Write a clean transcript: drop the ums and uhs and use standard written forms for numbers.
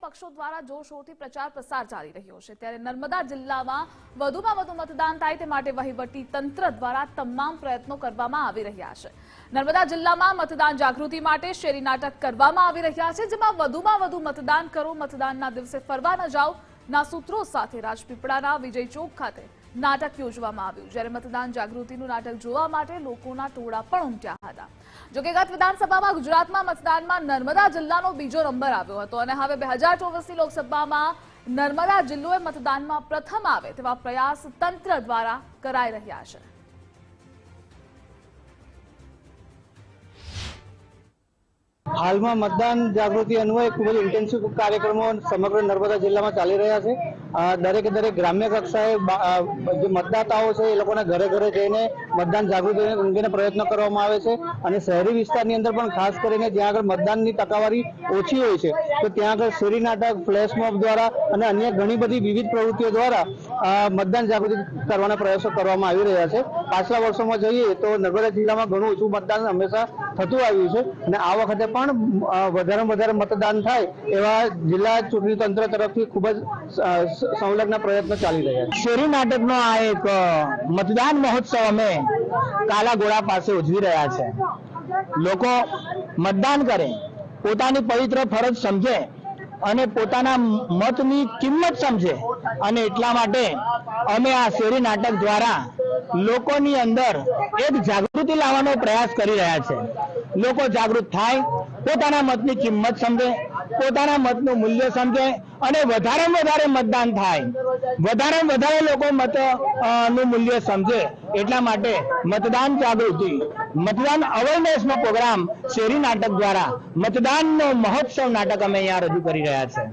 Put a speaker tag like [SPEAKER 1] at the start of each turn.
[SPEAKER 1] પક્ષો દ્વારા જોરશોરથી પ્રચાર પ્રસાર ચાલી રહ્યો છે ત્યારે નર્મદા જિલ્લામાં વધુમાં વધુ મતદાન થાય તે માટે વહીવટી તંત્ર દ્વારા તમામ પ્રયત્નો કરવામાં આવી રહ્યા છે। નર્મદા જિલ્લામાં મતદાન જાગૃતિ માટે શેરી નાટક કરવામાં આવી રહ્યા છે, જેમાં વધુમાં વધુ મતદાન કરો, મતદાનના દિવસે ફરવા ન જાઓ ના સૂત્રો સાથે રાજપીપળાના વિજય ચોક ખાતે નાટક યોજવામાં આવ્યું, જ્યારે મતદાન જાગૃતિનું નાટક જોવા માટે લોકોના ટોળા પણ ઉમટ્યા હતા। જોકે ગત વિધાનસભામાં ગુજરાતમાં મતદાનમાં નર્મદા જિલ્લાનો બીજો નંબર આવ્યો હતો અને હવે 2024ની લોકસભામાં નર્મદા જિલ્લોએ મતદાનમાં પ્રથમ આવે તેવા પ્રયાસ તંત્ર દ્વારા કરાઈ રહ્યા છે।
[SPEAKER 2] હાલમાં મતદાન જાગૃતિ અન્વયે ખૂબ જ ઇન્ટેન્સિવ કાર્યક્રમો સમગ્ર નર્મદા જિલ્લામાં ચાલી રહ્યા છે। દરેકે દરેક ગ્રામ્ય કક્ષાએ જે મતદાતાઓ છે એ લોકોના ઘરે ઘરે જઈને મતદાન જાગૃતિ અંગેના પ્રયત્નો કરવામાં આવે છે અને શહેરી વિસ્તારની અંદર પણ ખાસ કરીને જ્યાં આગળ મતદાનની ટકાવારી ઓછી હોય છે તો ત્યાં આગળ શેરી નાટક, ફ્લેશ મોબ દ્વારા અને અન્ય ઘણી બધી વિવિધ પ્રવૃત્તિઓ દ્વારા મતદાન જાગૃતિ કરવાના પ્રયાસો કરવામાં આવી રહ્યા છે। પાછલા વર્ષોમાં જોઈએ તો નર્મદા જિલ્લામાં ઘણું ઓછું મતદાન હંમેશા થતું આવ્યું છે અને આ વખતે પણ વધારેમાં વધારે મતદાન થાય એવા જિલ્લા ચૂંટણી તંત્ર તરફથી ખૂબ જ સંલગ્ન પ્રયત્નો ચાલી રહ્યા છે।
[SPEAKER 3] શેરી નાટકનો આ એક મતદાન મહોત્સવ અમે કાલાઘોડા પાસે ઉજવી રહ્યા છે। લોકો મતદાન કરે, પોતાની પવિત્ર ફરજ સમજે અને પોતાના મતની કિંમત સમજે અને એટલા માટે અમે આ શેરી નાટક દ્વારા લોકોની અંદર એક જાગૃતિ લાવવાનો પ્રયાસ કરી રહ્યા છે। લોકો જાગૃત થાય, પોતાના મતની કિંમત સમજે, પોતાના મતનું મૂલ્ય સમજે અને વધારેમાં વધારે મતદાન થાય, વધારેમાં વધારે લોકો મતનું મૂલ્ય સમજે એટલા માટે મતદાન જાગૃતિ, મતદાન અવેરનેસનો પ્રોગ્રામ શેરી નાટક દ્વારા મતદાનનો મહોત્સવ નાટક અમે અહીંયા રજૂ કરી રહ્યા છે।